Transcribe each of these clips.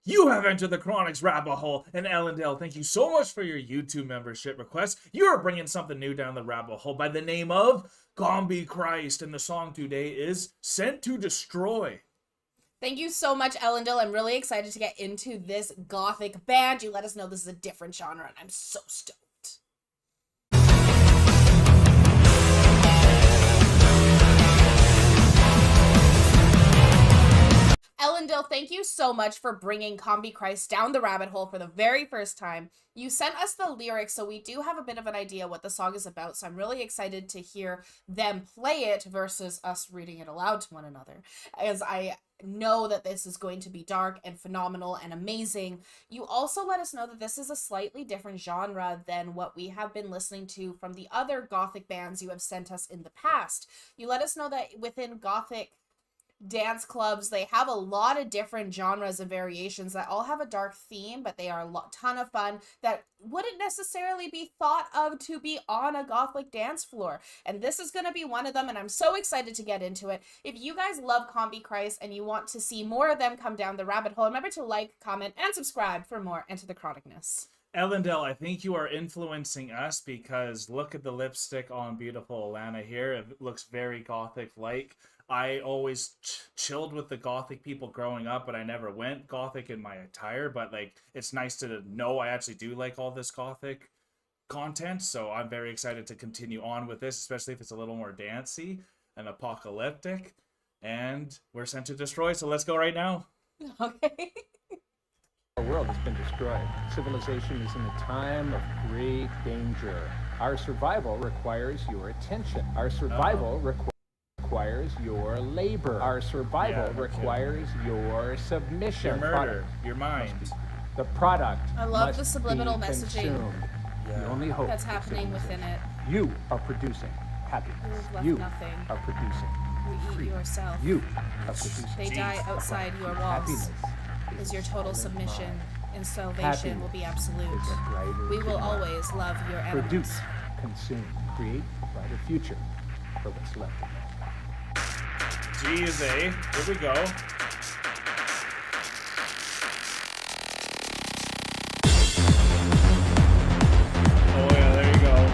You have entered the Chronic's rabbit hole, and Ellendale, thank you so much for your YouTube membership request. You are bringing something new down the rabbit hole by the name of Combichrist, and the song today is Sent to Destroy. Thank you so much, Ellendale. I'm really excited to get into this gothic band. You let us know this is a different genre, and I'm so stoked. Ellendale, thank you so much for bringing Combichrist down the rabbit hole for the very first time. You sent us the lyrics, so we do have a bit of an idea what the song is about, so I'm really excited to hear them play it versus us reading it aloud to one another, as I know that this is going to be dark and phenomenal and amazing. You also let us know that this is a slightly different genre than what we have been listening to from the other gothic bands you have sent us in the past. You let us know that within gothic dance clubs, they have a lot of different genres and variations that all have a dark theme, but they are a ton of fun that wouldn't necessarily be thought of to be on a gothic dance floor. And this is going to be one of them, and I'm so excited to get into it. If you guys love Combichrist and you want to see more of them come down the rabbit hole, remember to like, comment, and subscribe for more Enter the Chronicness. Ellendale, I think you are influencing us because look at the lipstick on beautiful Alanna here. It looks very gothic-like. I always chilled with the gothic people growing up, but I never went gothic in my attire. But like, it's nice to know I actually do like all this gothic content. So I'm very excited to continue on with this, especially if it's a little more dancey and apocalyptic. And we're sent to destroy, so let's go right now. Okay. Our world has been destroyed. Civilization is in a time of great danger. Our survival requires your attention. Our survival requires your labor. Our survival requires your submission. Your murder, your mind. The product. I love must the subliminal be messaging consumed. The only hope that's for happening within civilization. it. You are producing happiness. You've left You nothing. are producing You eat freedom. yourself. You are producing They die outside your walls. happiness. Is your total submission, and salvation Happiness will be absolute. is a brighter We will tomorrow. always love your enemies. Produce, consume, create a brighter future for what's left of mankind. Geez, eh? Here we go. Oh yeah, there you go.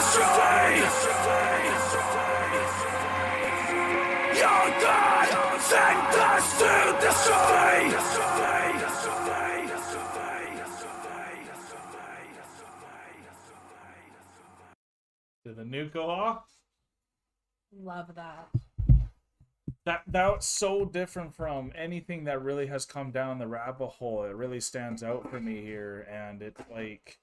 destroy. Your God sent us to destroy. Did the nuke go off? Love that. That was so different from anything that really has come down the rabbit hole. It really stands out for me here, and it like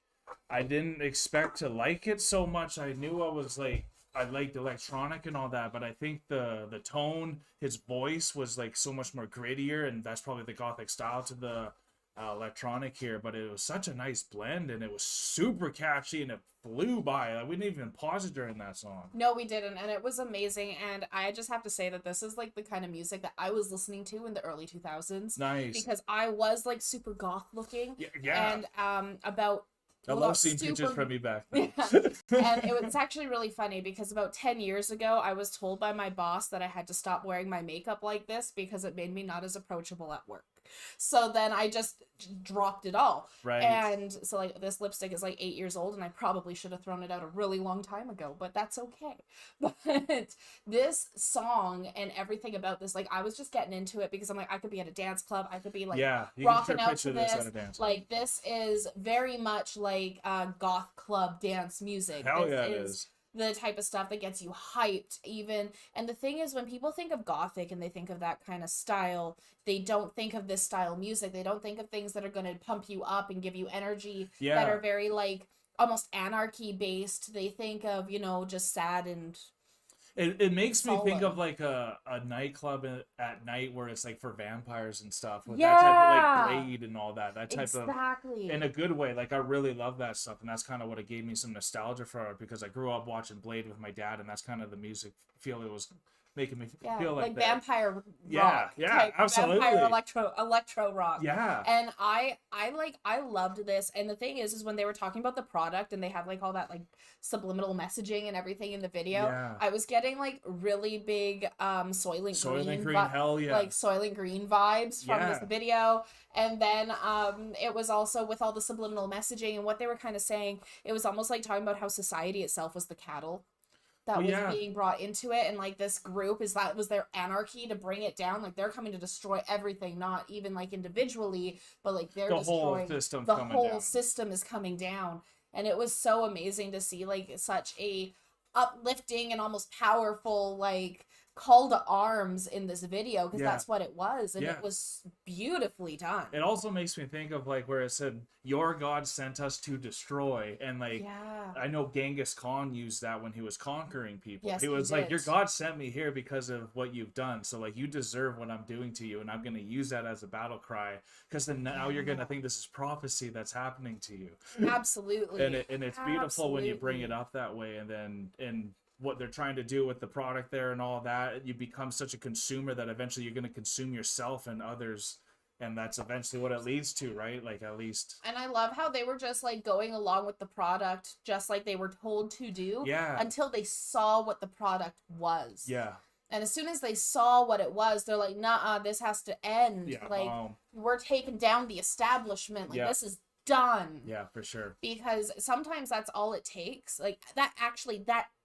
I didn't expect to like it so much. I knew I liked electronic and all that, but I think the tone, his voice was like so much more grittier, and that's probably the gothic style to the electronic here. But it was such a nice blend, and it was super catchy, and it flew by. Like, we didn't even pause it during that song. No, we didn't, and it was amazing. And I just have to say that this is like the kind of music that I was listening to in the early 2000s. Nice. Because I was like super goth looking. Yeah. And about I love seeing pictures from me back then. Yeah. And it was actually really funny because about 10 years ago, I was told by my boss that I had to stop wearing my makeup like this because it made me not as approachable at work. So then I just dropped it all. Right. And so like this lipstick is like 8 years old, and I probably should have thrown it out a really long time ago, but that's okay. But this song and everything about this, like I was just getting into it because I'm like, I could be at a dance club. I could be like rocking out to this. At a dance. Like this is very much like goth club dance music. Hell This yeah, it is. The type of stuff that gets you hyped even. And the thing is, when people think of gothic and they think of that kind of style, they don't think of this style music. They don't think of things that are going to pump you up and give you energy, that are very like almost anarchy based. They think of, you know, just sad and it makes me think solid. of like a nightclub at night where it's like for vampires and stuff with Yeah. that type of like Blade and all that type exactly. of, in a good way. Like I really love that stuff, and that's kind of what it gave me some nostalgia for it, because I grew up watching Blade with my dad, and that's kind of the music feel it was making me feel like that. vampire rock. Yeah, type, absolutely. Vampire electro rock. Yeah. And I loved this. And the thing is when they were talking about the product and they have like all that like subliminal messaging and everything in the video, Yeah. I was getting like really big Soylent Green, hell yeah. like Soylent Green vibes from this video. And then it was also with all the subliminal messaging and what they were kind of saying, it was almost like talking about how society itself was the cattle that was being brought into it, and like this group was their anarchy to bring it down. Like they're coming to destroy everything, not even like individually, but like they're destroying the whole system is coming down. And it was so amazing to see like such a uplifting and almost powerful like call to arms in this video, because that's what it was, and it was beautifully done. It also makes me think of like where it said your God sent us to destroy, and like I know Genghis Khan used that when he was conquering people. Yes, he was he like, did. your God sent me here because of what you've done, so like you deserve what I'm doing to you, and I'm going to use that as a battle cry, because then now you're going to think this is prophecy that's happening to you. Absolutely. and it's beautiful when you bring it up that way, and then what they're trying to do with the product there and all that, you become such a consumer that eventually you're going to consume yourself and others, and that's eventually what it leads to, right? Like, at least. And I love how they were just like going along with the product just like they were told to do, until they saw what the product was. And as soon as they saw what it was, they're like, nah, this has to end. Like, we're taking down the establishment. Like, this is done. Yeah, for sure. Because sometimes that's all it takes. Like, that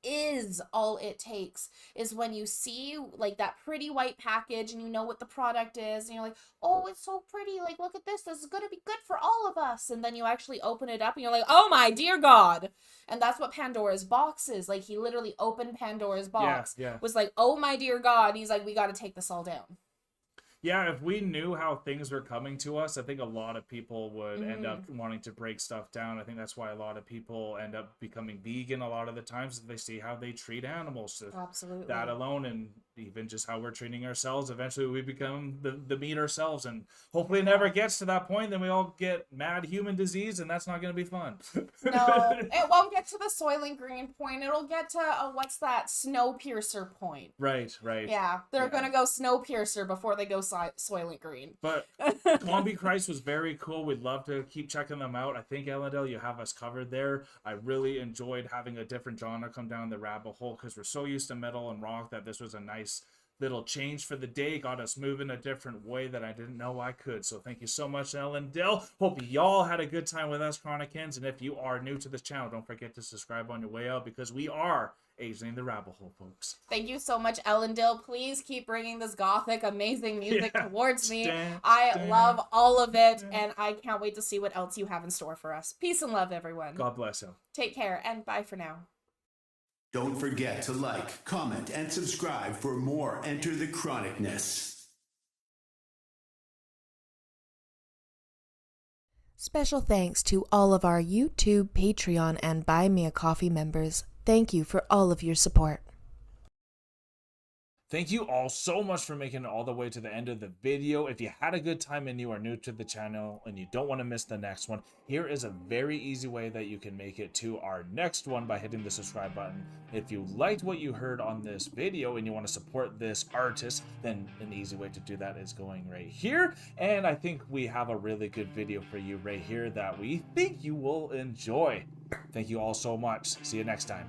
is all it takes, is when you see like that pretty white package and you know what the product is, and you're like, oh, it's so pretty, like, look at this is gonna be good for all of us. And then you actually open it up and you're like, oh my dear God. And that's what Pandora's box is. Like, he literally opened Pandora's box, was like, oh my dear God, and he's like, we got to take this all down. Yeah, if we knew how things were coming to us, I think a lot of people would end up wanting to break stuff down. I think that's why a lot of people end up becoming vegan a lot of the times, if they see how they treat animals. Absolutely. That alone, and even just how we're treating ourselves, eventually we become the meat ourselves, and hopefully it never gets to that point. Then we all get mad human disease, and that's not going to be fun. No, it won't get to the Soylent Green point. It'll get to what's that, Snowpiercer point. Right. Yeah, they're gonna go Snowpiercer before they go Soylent Green. But Combichrist was very cool. We'd love to keep checking them out. I think, Ellendale, you have us covered there. I really enjoyed having a different genre come down the rabbit hole, because we're so used to metal and rock that this was a nice little change for the day, got us moving a different way that I didn't know I could. So thank you so much, Ellen Dill. Hope y'all had a good time with us, Chronicans. And if you are new to this channel, don't forget to subscribe on your way out, because we are exiting the rabbit hole, folks. Thank you so much, Ellen Dill. Please keep bringing this gothic, amazing music towards me. Dun, I dun, love all of it, dun. and I can't wait to see what else you have in store for us. Peace and love, everyone. God bless you. Take care, and bye for now. Don't forget to like, comment, and subscribe for more Enter the Chronicness. Special thanks to all of our YouTube, Patreon, and Buy Me a Coffee members. Thank you for all of your support. Thank you all so much for making it all the way to the end of the video. If you had a good time and you are new to the channel and you don't want to miss the next one, here is a very easy way that you can make it to our next one by hitting the subscribe button. If you liked what you heard on this video and you want to support this artist, then an easy way to do that is going right here. And I think we have a really good video for you right here that we think you will enjoy. Thank you all so much. See you next time.